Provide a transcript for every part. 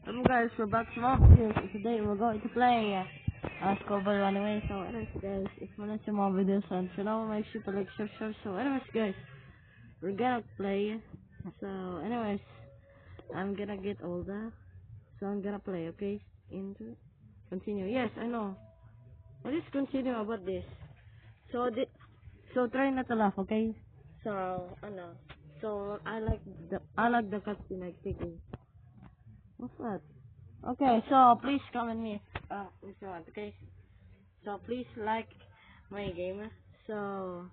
Guys, we're back to Mob Videos, and today we're going to play Scoble Runaway. So anyways guys, if you want to see more videos on channel, make sure to like, share. So anyways guys, we're gonna play. So anyways, I'm gonna get older, so I'm gonna play, okay? Into continue. Yes, I know. I'll just continue about this. So try not to laugh, okay? So so I like the cutscene like taking. What's that? Okay, so please comment me if you want, okay? So please like my game. So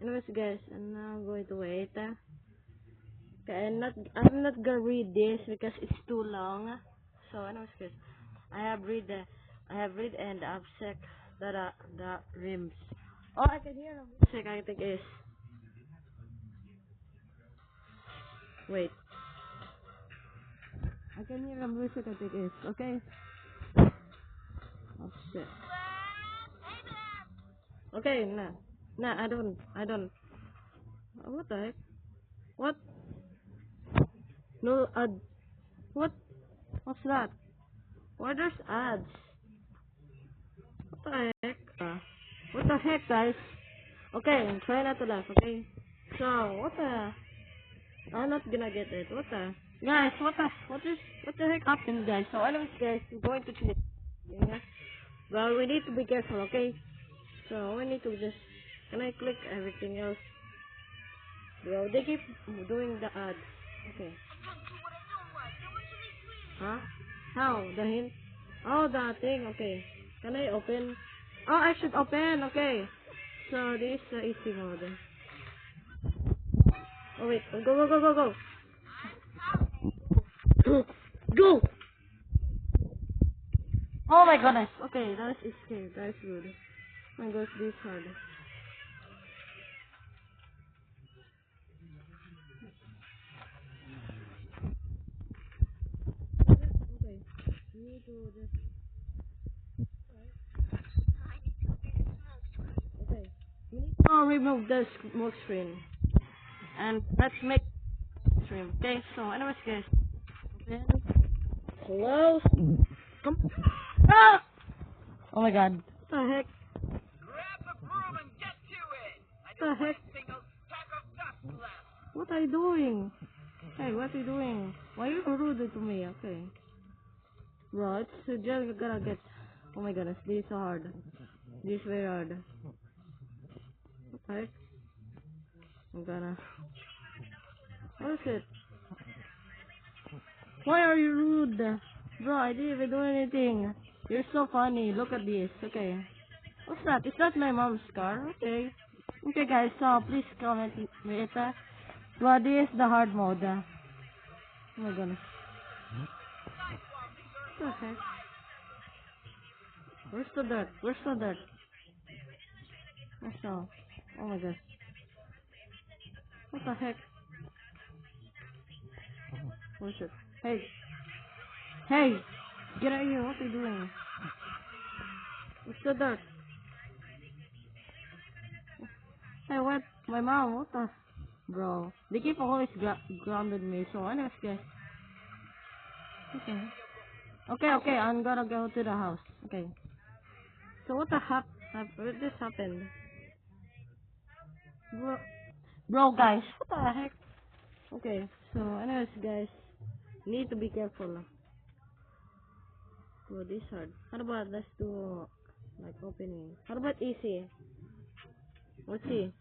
anyways guys, I'm now going to wait. Okay, I'm not gonna read this because it's too long. So anyways guys, I have read and I've checked the rims. Oh, I can hear the music. I think is wait. I can hear the music. I think is okay. Oh shit. Okay, nah, I don't. What the heck? What? No ad. What? What's that? Why there's ads? What the heck? What the heck, guys? Okay, try not to laugh. Okay. So what the? I'm not gonna get it. What the? Guys, what the heck happened, guys? So anyways, guys, we're going to click. Yeah. Well, we need to be careful. Okay. So we need to just. Can I click everything else? Bro, they keep doing the ads. Okay. Huh? How? The hint? Oh, the thing. Okay. Can I open? Oh, I should open. Okay. So this is easy mode. Oh wait. Go. Go. Oh my goodness. Okay, that is scary. That is good. Oh my gosh, this is hard. Okay. We need to just. Okay. We need to remove the smoke screen. And let's make stream. Okay. So anyways, guys. Okay. Hello. Come. Ah! Oh my god. What the heck? Grab the broom and get to it! I What don't the heck? want a single speck of dust left. What are you doing? Hey, what are you doing? Why are you rude to me? Okay. Bro, it's just gonna get. Oh my goodness, this is so hard. This is very hard. Okay. I'm gonna. What is it? Why are you rude? Bro, I didn't even do anything. You're so funny. Look at this. Okay. What's that? Is that my mom's car? Okay. Okay, guys, so please comment later. Well, this is the hard mode. Oh my goodness. What the heck? Where's the dirt? Where's the dirt? Where's the... Oh my god. What the heck? Where's it? Hey! Hey! Get out of here, what are you doing? What's the dirt? Hey, what? My mom, what the... Bro, they keep always grounded me, so anyways guys. Okay, I'm gonna go to the house. Okay. So what the what just happened? Bro guys, what the heck? Okay, so anyways guys, need to be careful. Bro, this hard. How about let's do like opening? How about easy? Let's see.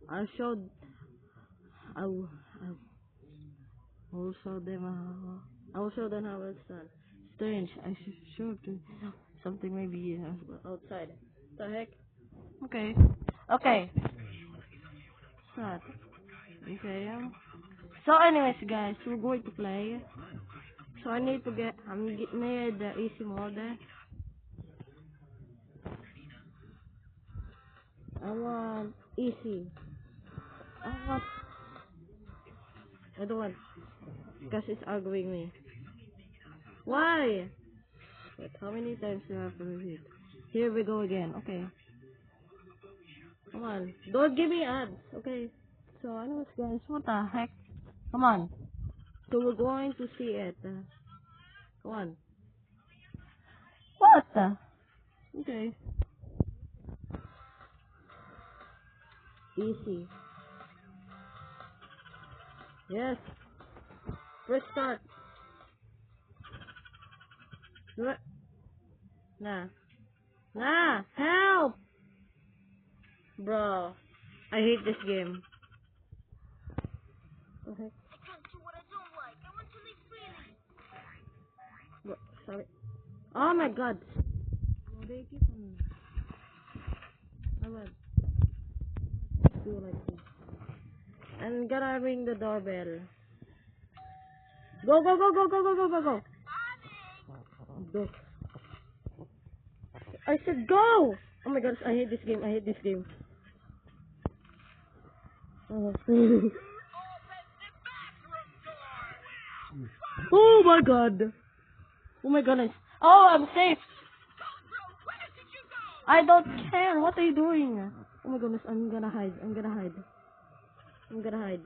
I'll show. I'll, I'll, I'll show them how. I'll show them how it's done. Strange. I should show to something maybe outside. The heck? Okay. Okay. Sad. Okay. So anyways, guys, we're going to play. So I need to get. Near the easy mode. I want easy. I don't want. Because it's arguing me. Why? Wait, how many times do I have to repeat? Here we go again. Okay. Come on. Don't give me ads. Okay. So, anyways, guys, what the heck? Come on. So, we're going to see it. Come on. What the? Okay. Easy. Yes. Press start. What? Nah. Nah. Help! Bro. I hate this game. Okay. I can't do what I don't like. I want to live freely. Bro, sorry. Oh my god. Oh, they keep on. I will do like this. I'm gonna ring the doorbell. Go, go, go, go, go, go, go, go, go. Go. I said go! Oh my gosh, I hate this game. I hate this game. Oh, oh my god. Oh my goodness. Oh, I'm safe. I don't care. What are you doing? Oh my goodness, I'm gonna hide. I'm gonna hide. I'm gonna hide.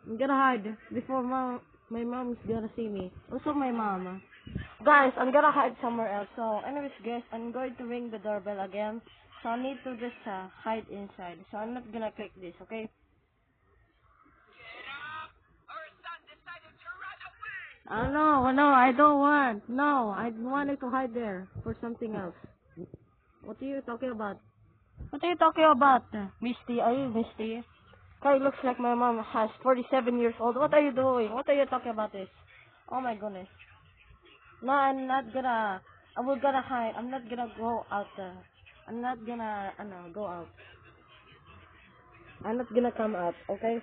I'm gonna hide before my mom's gonna see me. Also my mama. Guys, I'm gonna hide somewhere else. So anyways guys, I'm going to ring the doorbell again. So I need to just hide inside. So I'm not gonna click this, okay? Get up! Our son decided to run away! No, I don't want. No, I wanted to hide there for something else. What are you talking about? What are you talking about? Misty, are you Misty? Kai looks like my mom has 47 years old. What are you doing? What are you talking about this? Oh my goodness. No, I'm not gonna. I will gonna hide. I'm not gonna go out. I'm not gonna. Go out. I'm not gonna come out. Okay.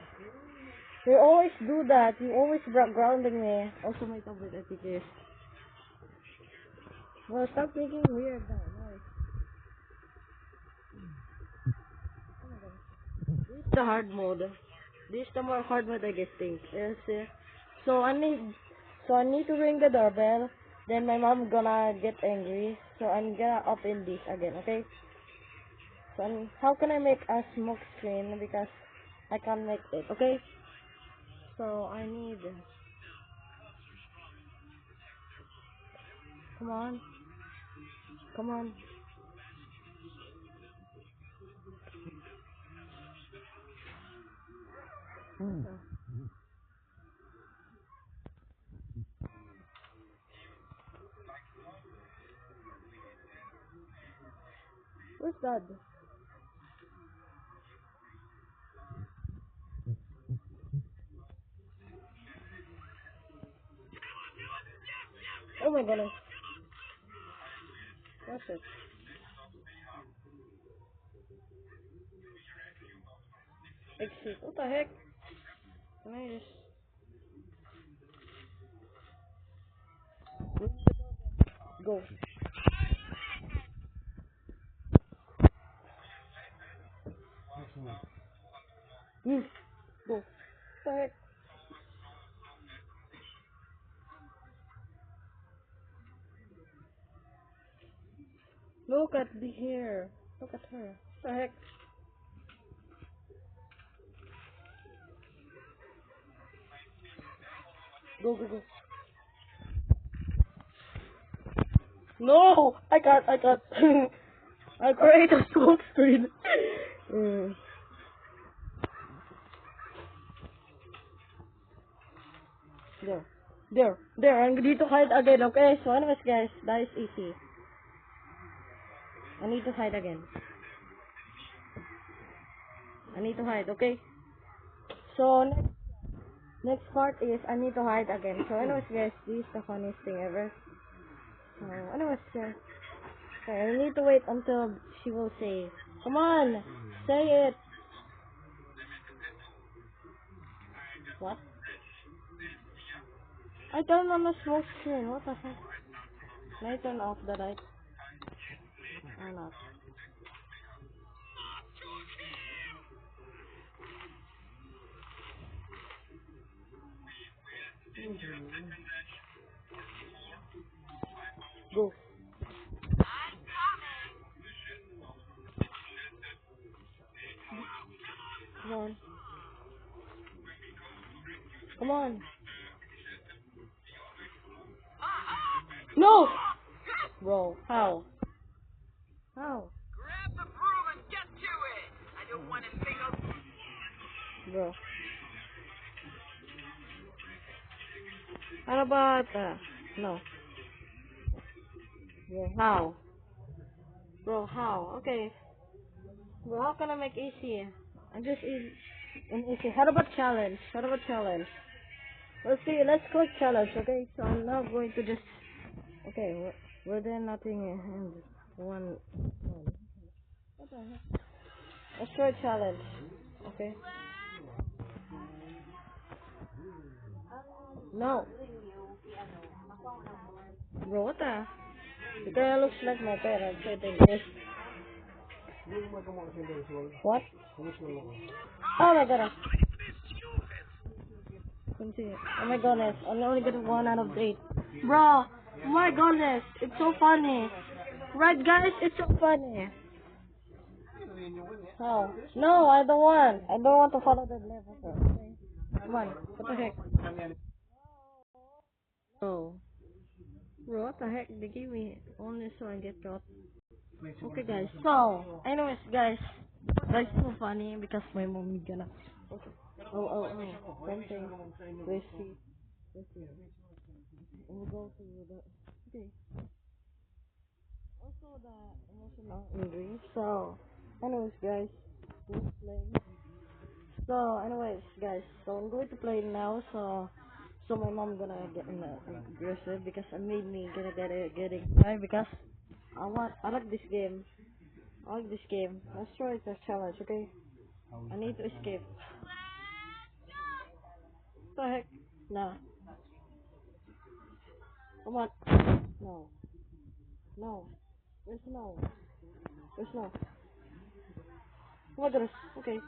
You always do that. You always grounding me. Also, my tablet etiquette. Well, stop making weird noise. This is the hard mode. This is the more hard mode, I guess. Think. Yes. So I need to ring the doorbell. Then my mom gonna get angry. So I'm gonna open this again. Okay. So how can I make a smoke screen because I can't make it. Okay. So I need. Come on. Come on. Where's Dad? Oh my goodness. What's it? Exit. What the heck? Can I just go? Go. What the heck? Look at the hair. Look at her. What the heck? Go, go, go. No! I got. I create a smoke screen. mm. There. I need to hide again, okay? So anyways guys, that is easy. I need to hide again. I need to hide, okay? So next part is I need to hide again. So anyways guys, this is the funniest thing ever. So anyways guys, okay, I need to wait until she will say, come on, say it. What? I turned on the smoke screen. What the heck? Can I turn off the light? Or not? Go. Come on. Come on. No! Bro, how? How? Grab the broom and get to it! I don't want a single... Bro. How about, no. Bro, how? Bro, how? Okay. Bro, how can I make easy? I'm just easy. How about challenge? How about challenge? Let's see, let's click challenge, okay? So I'm not going to just... Okay, we're doing nothing and one... What the heck? Let's try challenge, okay? No. Bro, what the? The girl looks like my parents, I think. Yes. What? Oh my god. Continue. Oh my goodness, I'm only getting 1 out of 8. Bro, my goodness, it's so funny. Right guys, it's so funny. Oh. No, I don't want. I don't want to follow the level. Okay. Come on, what the heck? Oh. Bro, what the heck? They gave me only so I get caught. Okay guys, so, anyways guys, that's so funny because my mom is gonna... Okay. One thing. Let's see. We'll go to the... Okay. Also the emotional injury. So, anyways guys, let's play. So, anyways guys, so I'm going to play now. So my mom gonna get aggressive because I made me getting tired because I like this game. I like this game. Let's try the challenge, okay? I need to escape. What the heck? No. Come on. No. No. There's no. There's no. Oh my goodness. Okay.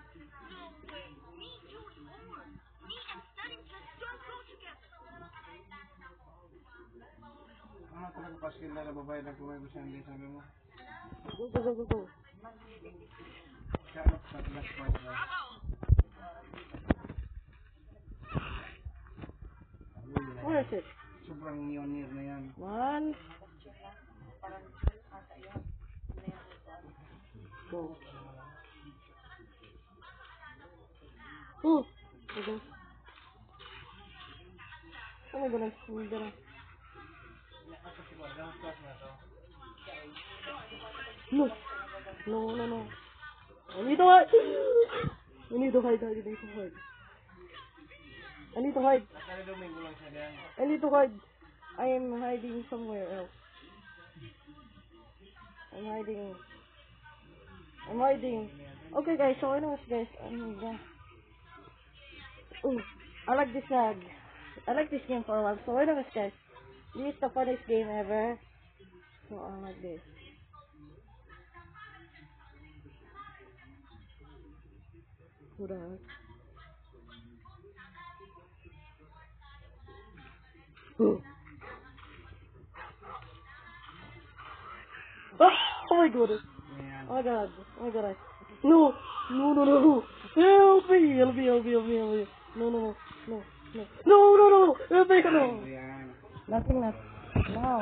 Ano talaga paskil na babae na kumain ko siya sabi mo? Go. Kaya ano sa last part na? Where is it? Sobrang neon na yan. One. Go. Oh. Okay. Oh my goodness. Oh my goodness. No. No. I need to hide. I need to hide. I need to hide. I need to hide. I am hiding somewhere else. I'm hiding. Okay guys, so anyways guys, oh, I like this I like this game for a while. So anyways guys, this is the funniest game ever. So I like this. Who the heck? Oh. Oh my goodness. Oh my god. No. Help me. No. Help me. No. Nothing. No.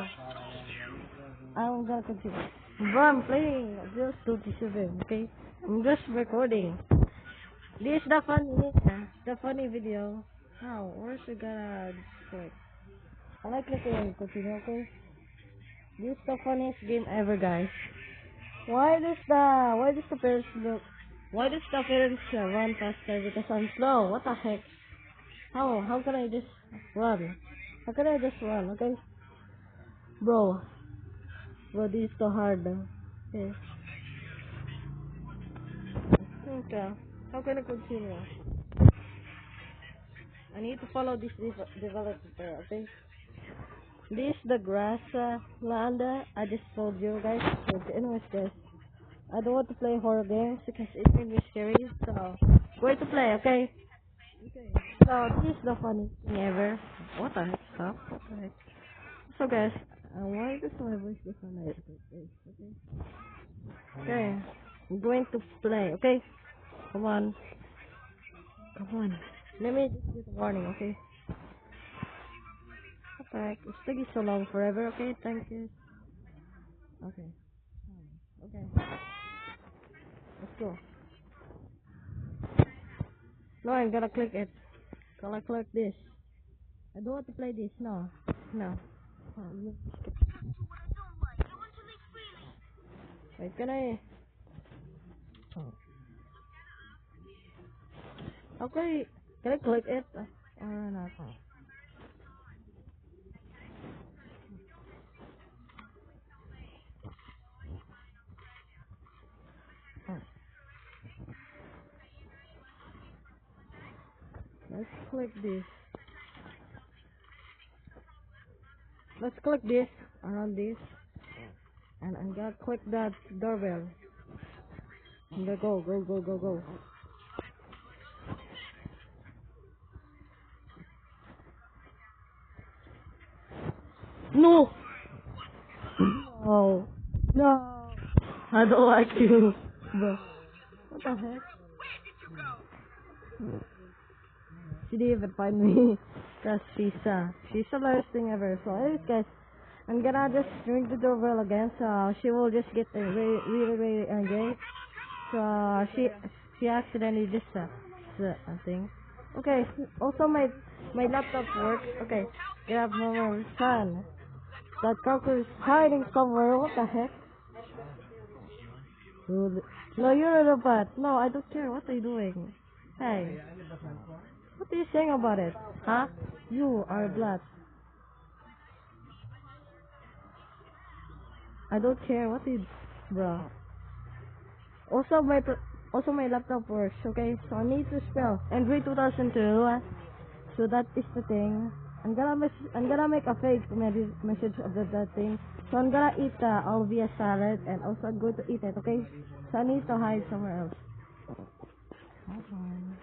I'm gonna continue. Bro, I'm playing just 27, okay? I'm just recording. This is the funny video. How? Where's the garage? Wait. I like clicking continue, okay? This is the funniest game ever, guys. Why does the parents look? Why does the parents run faster? Because I'm slow. What the heck? How can I just run? How can I just run? Okay, bro, this is so hard. Okay. Okay. How can I continue? I need to follow this developer. Okay. This is the grass land. I just told you guys. Okay, anyways, guys. I don't want to play horror games because it made me scary. So, going to play, okay? So, this is the funniest thing ever. What the heck? Stop. What the heck? So, guys, why does my voice different like this? Okay. I'm going to play, okay? Come on. Let me just get a warning, okay? Alright, it's taking so long forever. Okay, thank you. Okay. Okay. Let's go. No, I'm gonna click it. Gonna click this. I don't want to play this. No. No. Skip. Wait, can I? Okay. Can I click it? Or not? Let's click this. Let's click this. Around this. And I'm gonna click that doorbell. I'm gonna go, go, go, go, go. No! No! No! I don't like you, bro. What the heck? Where did you go? She didn't even find me. Cause she's the worst thing ever. So anyways guys, I'm gonna just ring the doorbell again, so she will just get really, really, really angry. So she accidentally just thing. Okay. Also my laptop works. Okay. Grab my son. That cocker is hiding somewhere. What the heck? Dude. No, you're a robot. No, I don't care. What are you doing? Hey, what are you saying about it? Huh? You are black. I don't care. What is, bro? Also my laptop works. Okay, so I need to spell Android 2002. So that is the thing. I'm gonna make a fake message of that thing. So I'm gonna eat Alvia salad and also I'm going to eat it. Okay. So I need to hide somewhere else. Hold on.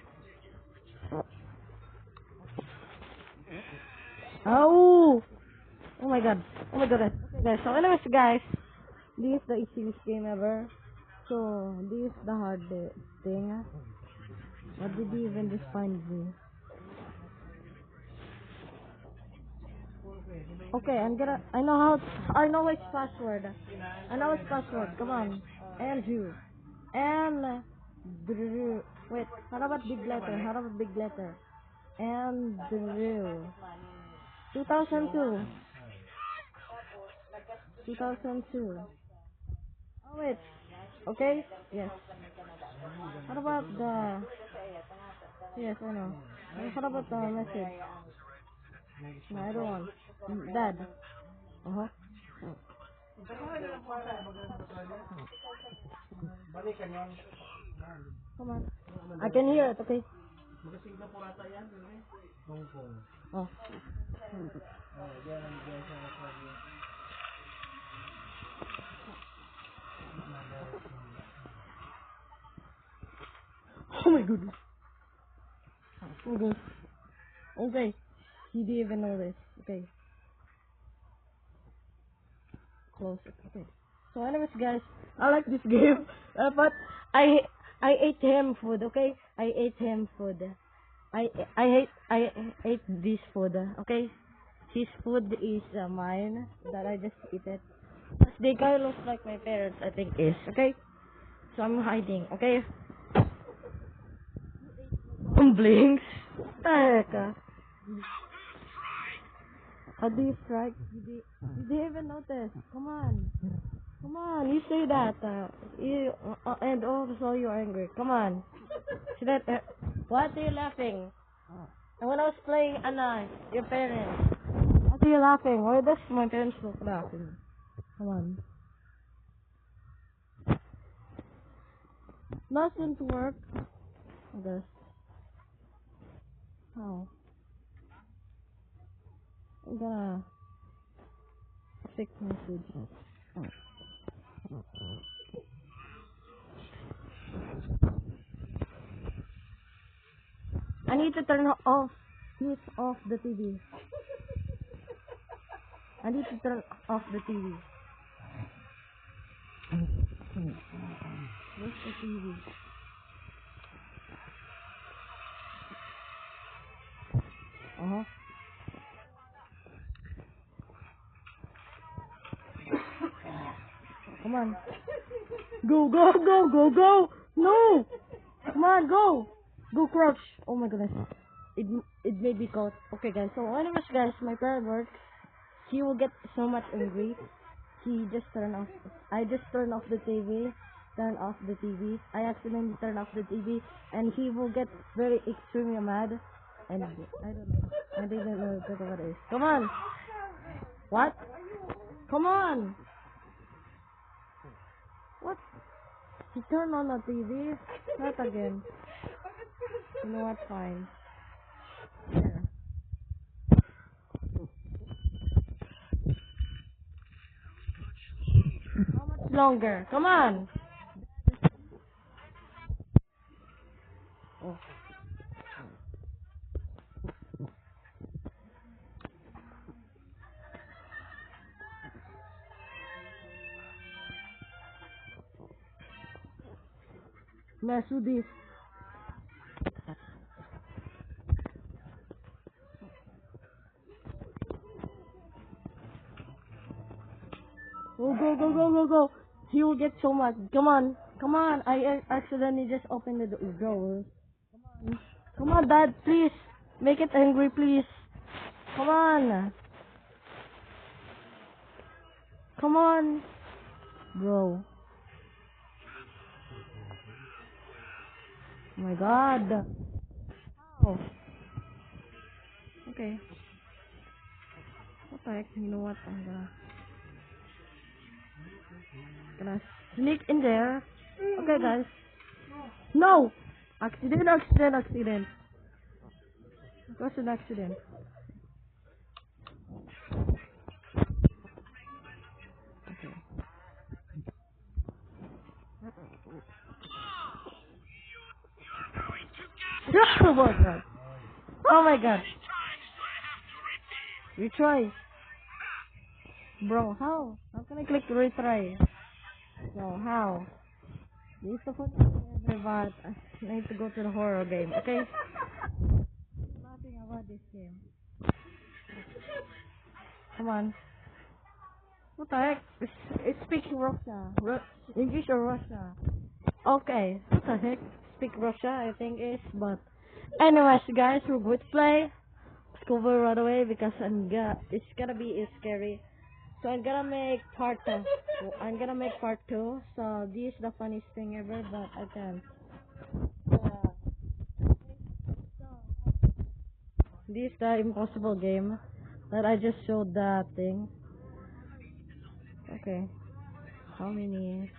Oh! Oh my god. Oh my god. Okay guys, so anyways guys, this is the easiest game ever. So this is the hard thing. What did you even just find me? Okay, I know its password. I know its password, come on. Andrew. And, wait, how about big letter? How about big letter? Andrew. 2002. 2002. Oh wait. Okay. Yes. What about the? Yes, I know. What about the message? No, I don't want. Dad. Uh huh. Balikan yan. Come on. I can hear it. Okay. Mga Singapore ata yan, eh. Hong Kong. Oh. Diyan sa sabi. Oh my goodness. Oh my goodness. Okay. He didn't even know this. Okay. Close it. Okay. So anyways guys, I like this game. But I ate him food, okay? I ate him food. I ate this food, okay? His food is mine that I just eat it. They kind of looks like my parents, I think is, okay? So I'm hiding, okay? Blinks. What the heck? How do you strike? Did you even notice? Come on. Come on, you say that. And also you're angry. Come on. See that? What are you laughing? And when I was playing Anna, your parents. What are you laughing? Why does my parents look laughing? Come on. Nothing to work. I guess. How? I'm gonna fix message. I need to turn off. Please off the TV. I need to turn off the TV. Where's the TV? Uh huh. Come on. Go, go, go, go, go! No! Come on, go! Go, crouch! Oh my goodness. It made me caught. Okay, guys. So, anyways, guys, my plan works. He will get so much angry. He just turned off. I just turned off the TV. Turn off the TV. I accidentally turned off the TV, and he will get very extremely mad. And I don't know. I didn't know what it is. Come on. What? Come on. What? He turned on the TV. Not again. You know what? Fine. There. How much longer? Come on. Oh. Mess with this. Go, go, go, go, go, go. He will get so much. Come on. Come on. I accidentally just opened the door. Come on, Dad. Please. Make it angry, please. Come on. Come on. Bro. Oh my God. Oh. Okay. What the heck? You know what? I'm gonna sneak in there. Okay, guys. No! Accident, accident, accident. It was an accident. Okay. Oh my God. Oh my God. Retry. Bro, how? How can I click retry? No, how? This is the fun thing ever, but I need to go to the horror game, okay? Nothing about this game. Come on. What the heck? It's speaking Russia. English or Russia? Okay. What the heck? Speak Russia, I think it's, but anyways, guys, we're going to play. Let's go over right away because it's gonna be scary. So I'm gonna make part 2. I'm gonna make part 2. So this is the funniest thing ever, but I can't. This is the impossible game that I just showed that thing. Okay. How many?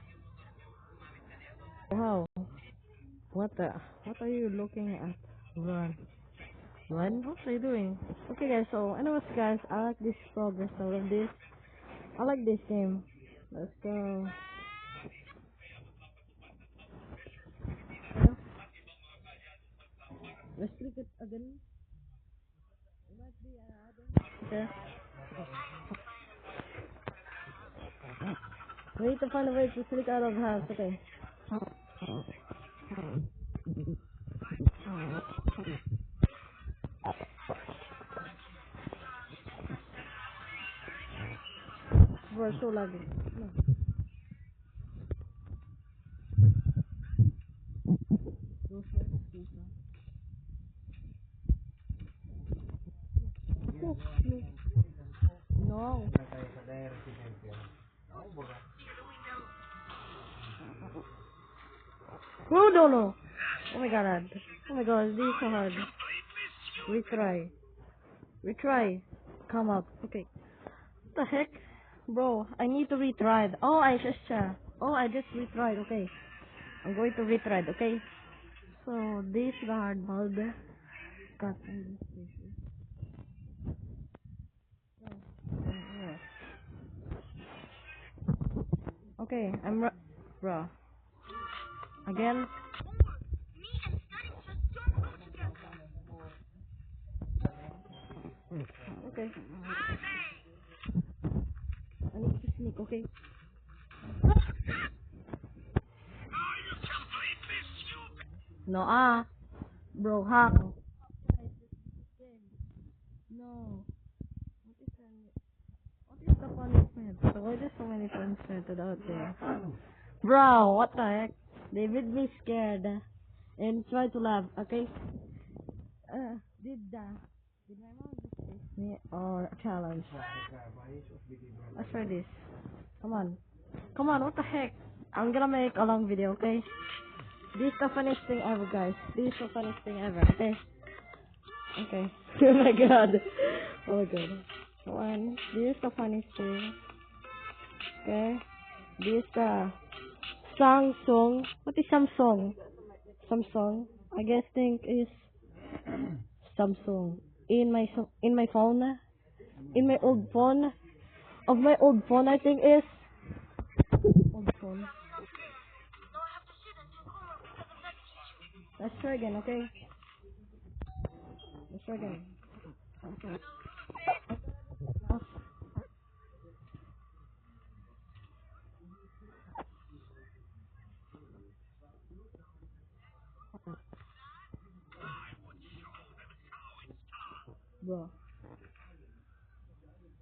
Wow. What are you looking at? Run. Run? What are you doing? Okay, guys. So anyways, guys, I like this progress. I love this. I like this game. Let's go. Let's click it again. Okay. We need to find a way to click out of the house. Okay. We're so laggy. No. No. Oh no no. Oh my God. Oh my God. This is so hard. Retry. Retry. Come up. Okay. What the heck? Bro, I need to retry. Oh, I just retried. Okay. I'm going to retry. Okay. So, this is the hard mode. Cut. Okay, bro. Again. Okay. I need to sneak, okay? No, bro, how? No. What is the punishment? So why there's so many friends centered out there? Bro, what the heck? They made me scared. And try to laugh, okay? Did my mom just chase me or a challenge? Let's try this. Come on. Come on, what the heck? I'm gonna make a long video, okay? This is the funniest thing ever, guys. This is the funniest thing ever, okay? Okay. Oh my god. Oh my god. One. This is the funniest thing. Okay. This is the Samsung. What is Samsung? Samsung. I guess think is Samsung. In my phone. In my old phone. Of my old phone, I think is old phone. Let's try again, okay? Let's try again. Bro.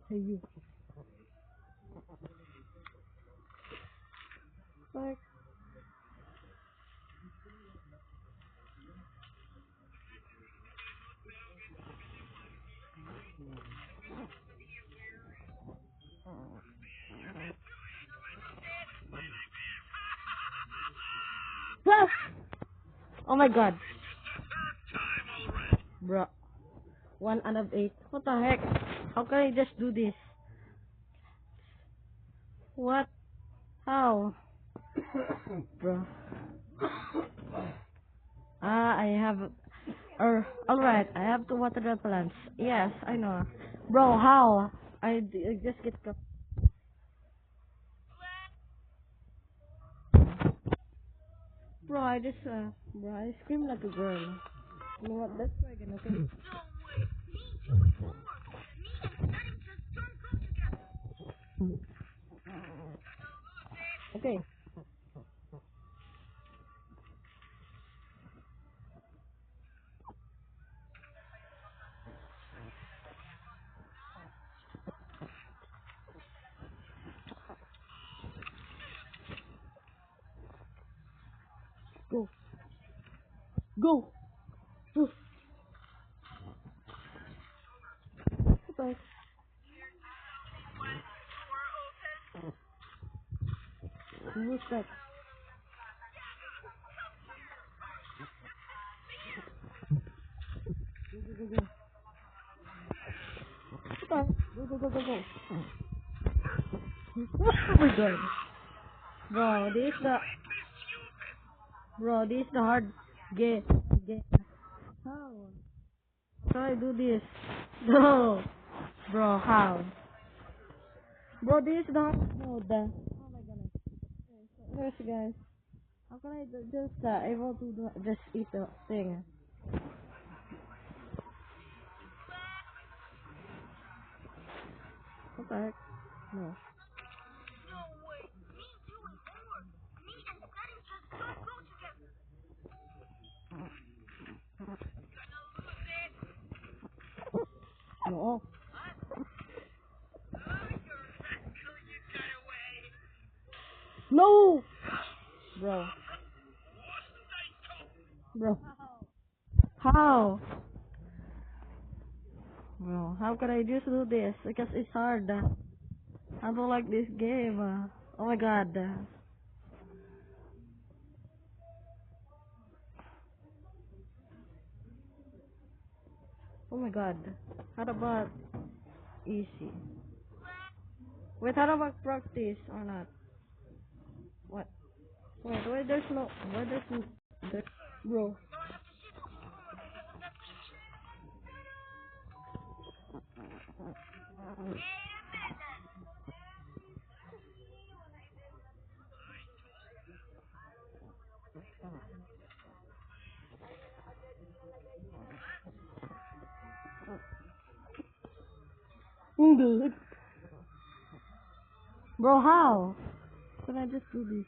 Hey you. Like. Ah! Oh my god. Bro. 1 out of 8. What the heck? How can I just do this? What? How? Bro. I have... alright, I have to water the plants. Yes, I know. Bro, how? I just get... Bro, I just... bro, I scream like a girl. You know what? Let's try again, okay? Okay. Go. Go! Go! Bye. Who's that? Go, go, go. Bye. Go, go, go, go, go. Oh my god. Bro, this is the... Bro, this is the hard game. How? How I do this? No. Bro, how? Bro, this is the hard mode. Oh my goodness. Yes, guys. How can I just able to just eat the thing? What the heck? No. No. No! Bro. Bro. How? Bro, how can I just do this? Because it's hard. I don't like this game. Oh my god. Oh my god. How about easy? Wait, how about practice or not? What? Wait, why there's no... Why there's no... There, bro. Good. Bro, how? Can I just do this?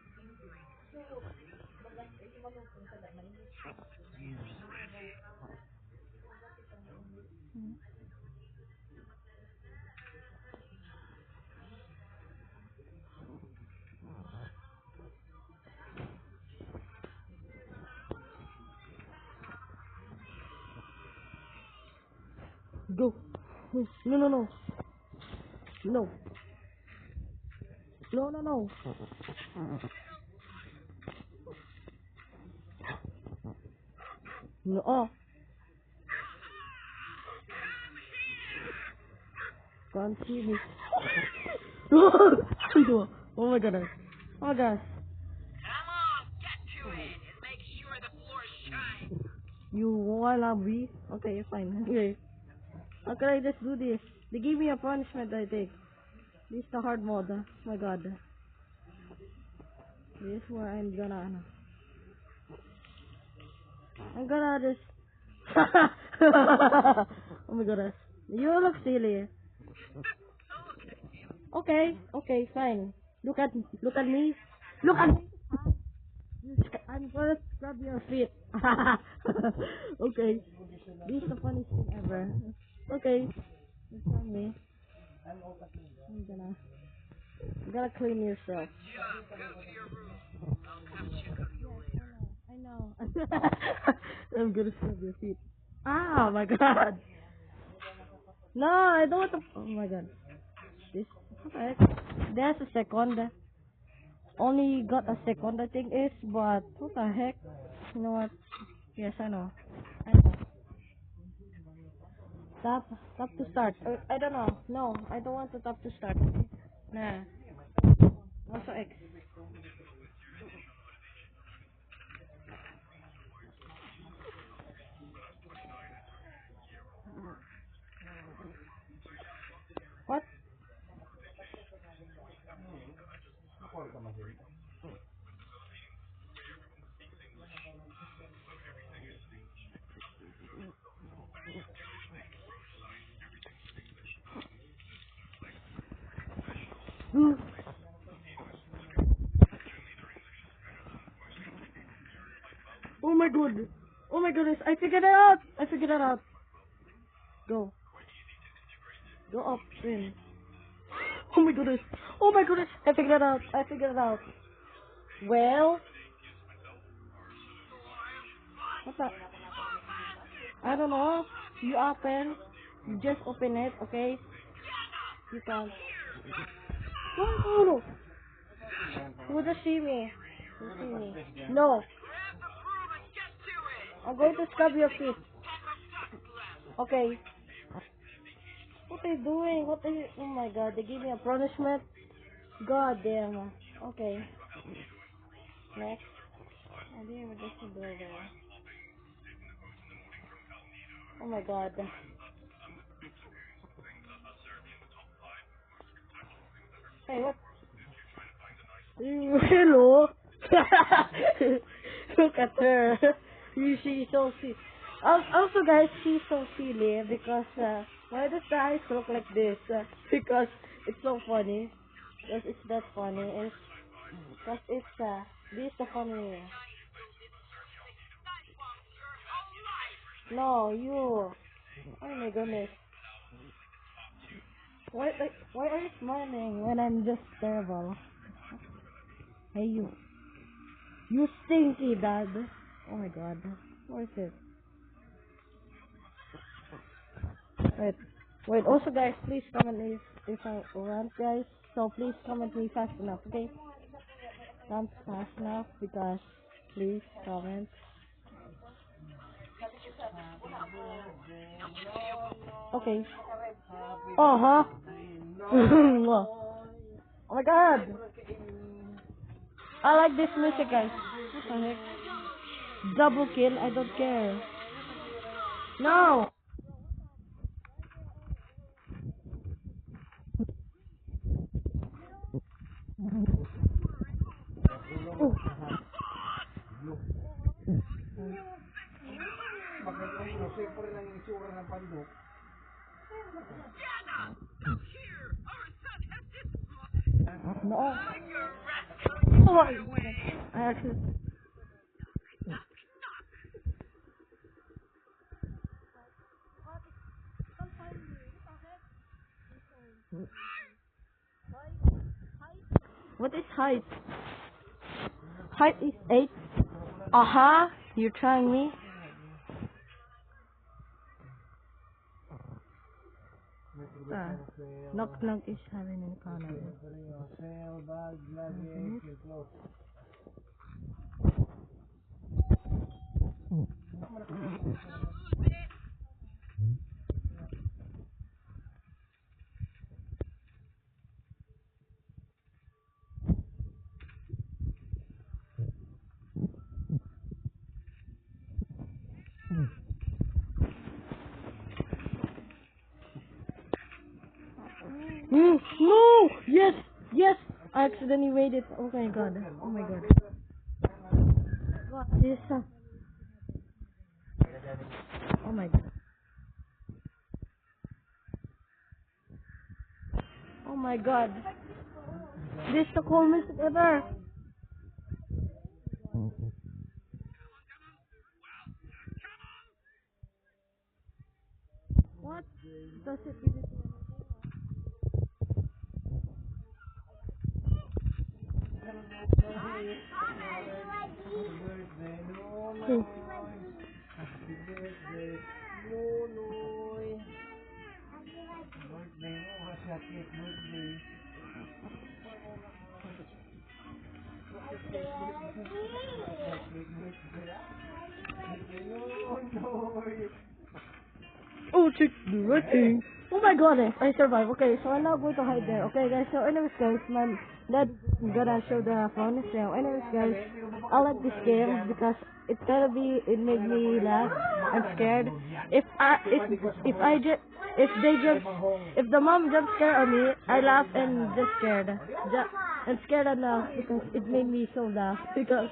Go. No, no, no. No. No, no, no. No. Oh. Can't see me. Oh my goodness. Oh my gosh. Come on, get to it, and make sure the floor shines. You wanna be? Okay, fine. Okay. How can I just do this? They gave me a punishment, I think. This is the hard mode. Oh my god. This is where I'm gonna just oh my goodness. You look silly. Okay, okay, fine. Look at me. Look at me. I'm gonna scrub your feet. Okay. This is the funniest thing ever. Okay. Just tell me. I'm gonna clean yourself. Job, go to your room. I'll come check on you later. I know. I'm gonna scrub your feet. Ah, my god. No, I don't want to. Oh my god. This. What the heck? There's a second. Only got a second, I think is, but what the heck? You know what? Yes, I know. I know. Tap to start. I don't know. No, I don't want to tap to start. Okay? Nah. Also X. What? Ooh. Oh my god. Oh my goodness. I figured it out. Go. Go up. In. Oh my goodness. Oh my goodness. I figured it out. Well. What's that? I don't know. You open. You just open it, okay? You can't. Oh, who just see me? No. Grab the broom and get to it. I'm going to scrub your feet. Pack of ducks left. Okay. What are you doing? Oh my god, they gave me a punishment. God damn. Okay. Next. I didn't even get to do there. Oh my god. Hey, what? Hello. Look at her. She's so silly. Also, guys, she's so silly because why does the eyes look like this? Because it's so funny. Because it's that funny. It's because it's this is the funny. No, you. Oh my goodness. Why are you smiling when I'm just terrible? Hey you. You stinky dad. Oh my god. What is it? Wait, also guys, please comment if I rant, guys. So please comment me fast enough, okay? Not fast enough because please comment. Okay. Oh my god. I like this music, guys. What the heck? Double kill, I don't care. No! Oh. Siyempre lang yung itsura ng pandok. Jenna, come here. Our son has this. No. Like a rascal. Oh my god. I actually... What is height? Height is 8. Aha! You're trying me? Knock knock is having an economy. Sale, bag, luggage, and clothes. No! Yes! Yes! I accidentally made it. Oh my god. Oh my god. What is Oh my god. Oh my god. This is the coolest ever. What? Does it really do anything? Happy birthday, Nunoy. Birthday mo, kasi happy birthday. Nunoy. Oh, check the rating. Oh my god, I survived. Okay, so I'm not going to hide there. Okay, guys, so anyways, guys, my dad gonna show the phone. So anyways, guys, I like this game because it made me laugh. I'm scared. If the mom jump scare on me, I laugh and just scared. I'm scared enough because it made me so laugh because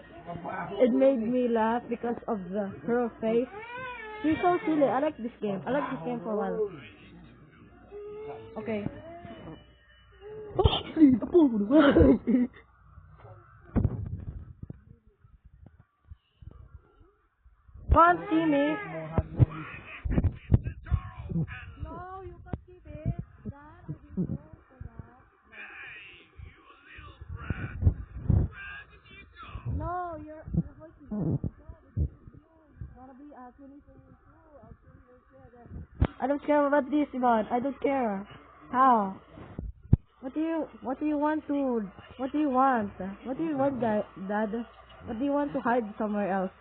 it made me laugh because of her face. She's so silly. I like this game. I like this game for a while. Okay. Can't see me. No, you can't see me. No, your voice is wanna be 2022. I don't care about this, Ivan. I don't care. How? What do you want what do you want, Dad? What do you want to hide somewhere else?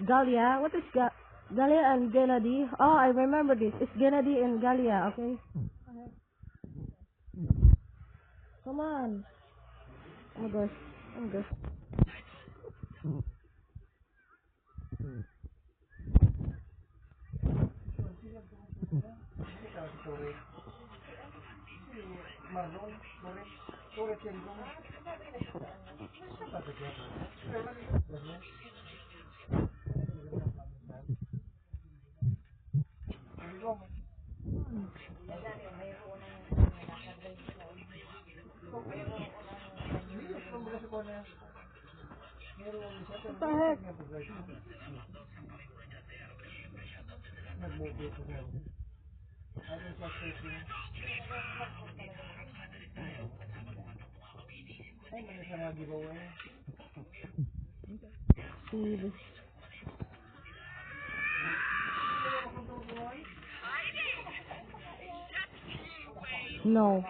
Galia? What is Galia and Gennady? Oh, I remember this. It's Gennady and Galia, okay? Come on. Oh my gosh. Oh my gosh. What the heck? Steve. No.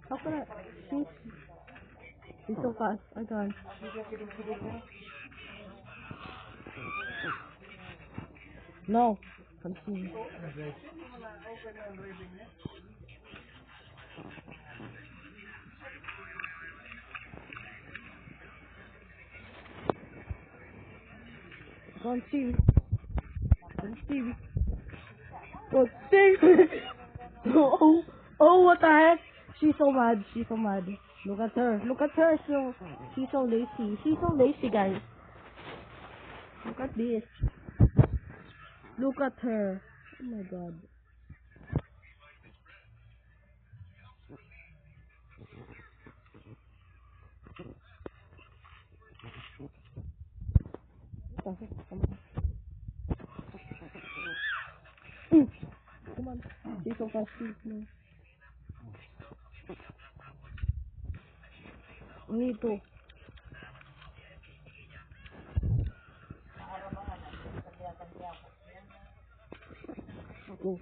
How can I? She's so fast. I can't. No. Can't see. Can't see. Can't see. Can't see. Oh, oh, what the heck? She's so mad. She's so mad. Look at her. Look at her. She's so lazy. She's so lazy, guys. Look at this. Look at her. Oh my god. What the heck? Come on. She's so fast. No. Me too. Go.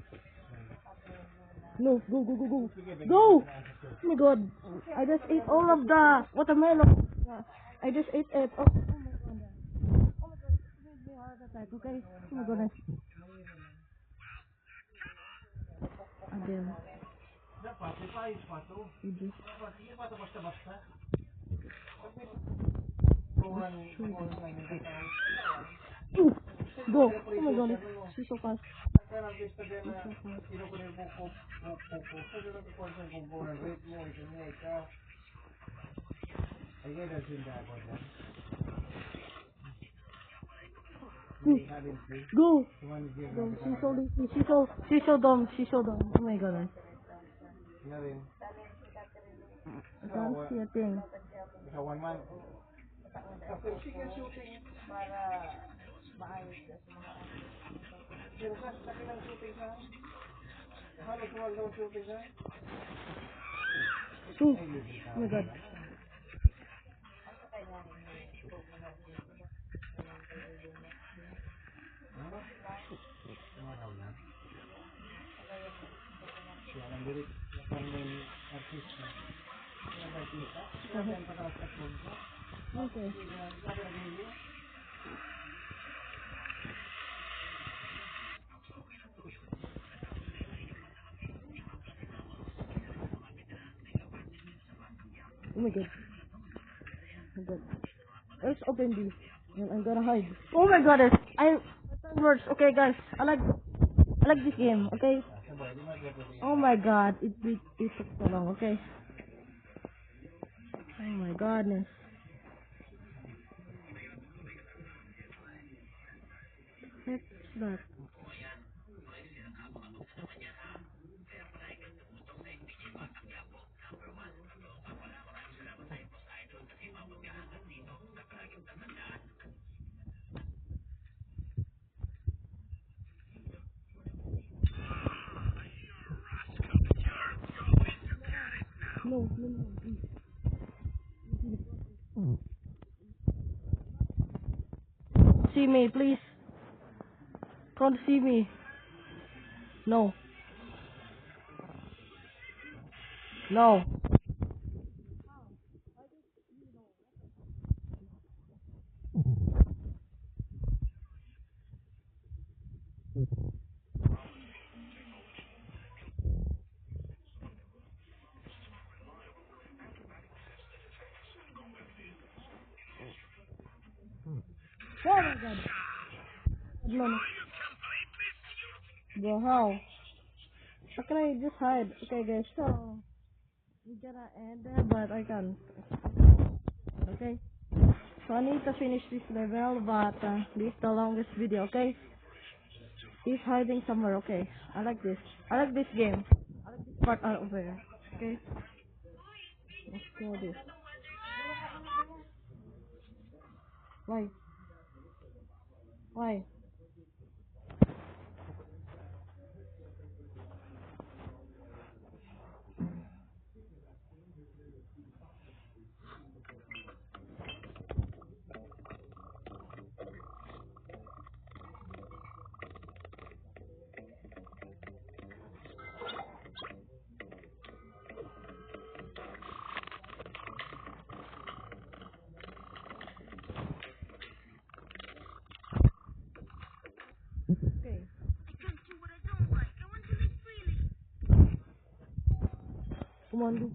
No, go, go, go, go. Go! Oh my god. I just ate all of the watermelon. I just ate it. Oh, my god. Oh my god, it made me heart attack, okay? Oh my goodness. Adel. Dapat, ipayos pa to. Idis. Dapat, hindi pa ito basta-basta. Kuhan ng tao. Go! Oh my god, she's so fast. Kaya lang pista din na kinukunin mo ko. Sa dito ko kung saan kung buwan rate mo, isang ka. Ay, kaya dahil sinda ako dyan. Go! Go! She's so dumb. She's so dumb. Oh my god. Nga rin. I can't see a thing. Ikaw 1 month. After chicken shooting para maayos ka sa mga pero sa kakilang shooting ka halos wag daw shooting ka Oh my god. siya ang lirik parang artista siya ang artista siya ang pagkakasakon ka Okay. Oh my god. Oh my god. Let's open this. And I'm gonna hide. Oh my goodness. It works. Okay guys. I like this game. Okay. Oh my god. It took so long. Okay. Oh my goodness. What's that? No, please. See me, please. Can't see me. No. No. Oh my god. No. Bro, how? How can I just hide? Okay guys, so we gotta end there, but I can't. Okay? So I need to finish this level, but this is the longest video, okay? He's hiding somewhere, okay? I like this. I like this game. I like this part out over here. Okay? Let's go this. Why? Why? Okay. Come on, go.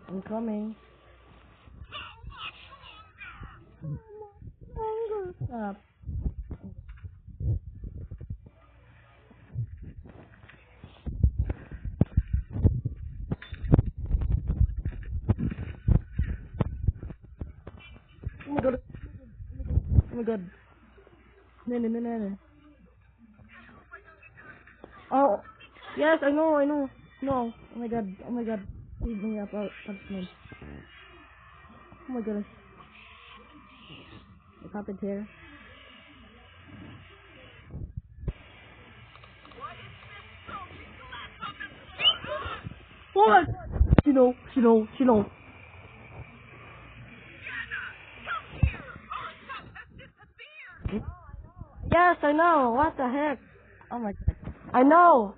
I'm coming. Stop. Oh my god. Oh my god. No. Oh. Yes, I know. No. Oh my god. Please bring up punishment. Oh my goodness. What happened here? Oh my god. She know. Come here! Our stuff has disappeared! Yes, I know. What the heck? Oh my god. I know.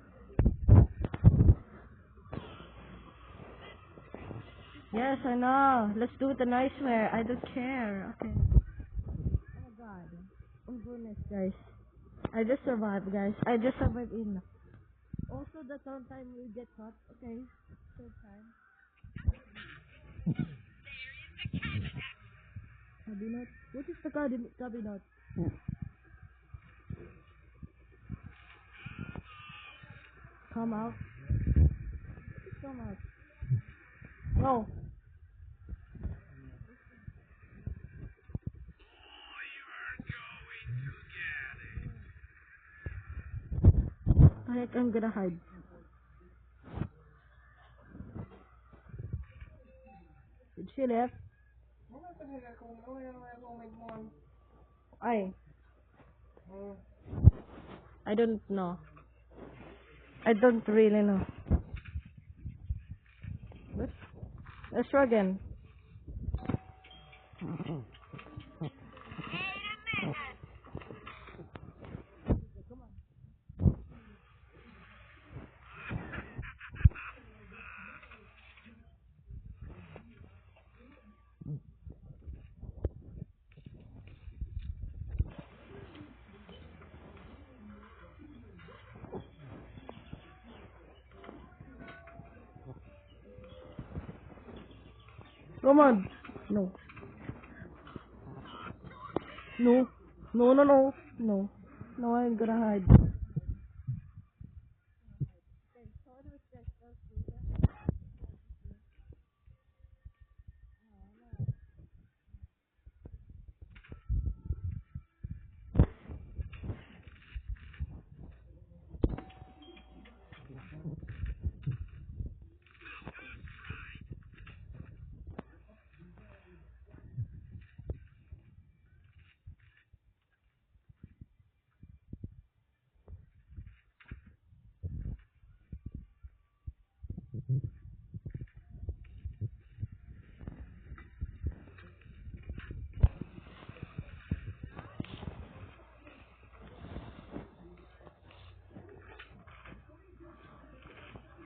Yes, I know. Let's do it the nice way. I don't care. Okay. Oh my god. Oh goodness, guys. I just survived, guys. I just survived in. Also, the third time we get caught. Okay. Third time. Cabinet. What is the cabinet? Come out. Come out. No. I think I'm gonna hide. Did she left? Wala talaga kung comment mo. I don't know. I don't really know. Let's try again. Come on. No. No. No, no, no. No. No, I'm gonna hide.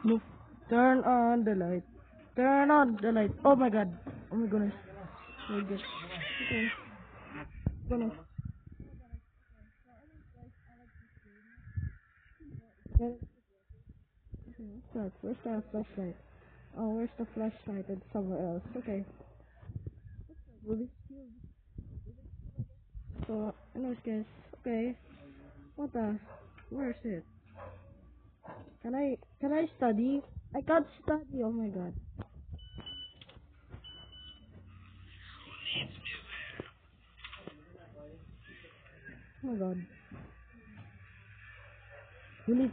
No. Turn on the light. Turn on the light. Oh my god. Oh my goodness. Oh my goodness. Okay. Goodness. Okay. Where's the flashlight? Oh, where's the flashlight? It's somewhere else. Okay. Really? So, anyways guys. Okay. What the? Where is it? Can I study? I can't study. Oh my god. Oh my god. You need.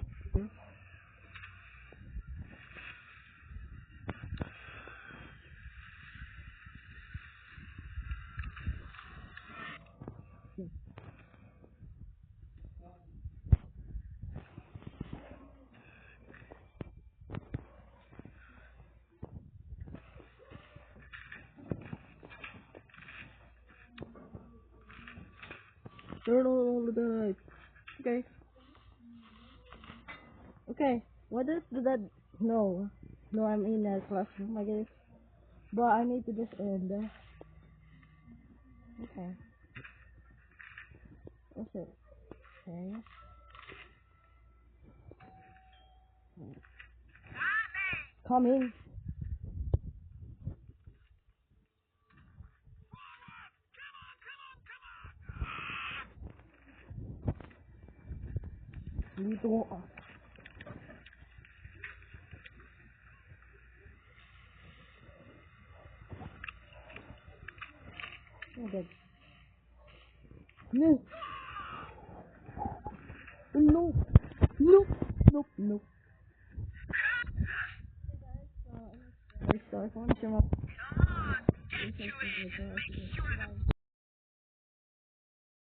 Turn on the light. Okay. Okay. What is that? No. No, I'm in a classroom, I guess. But I need to just end. Okay. What's it? Okay. Coming. Dito. Oh my god. No. No. No. Nope. Nope. Sorry. I want to Get to it and make sure the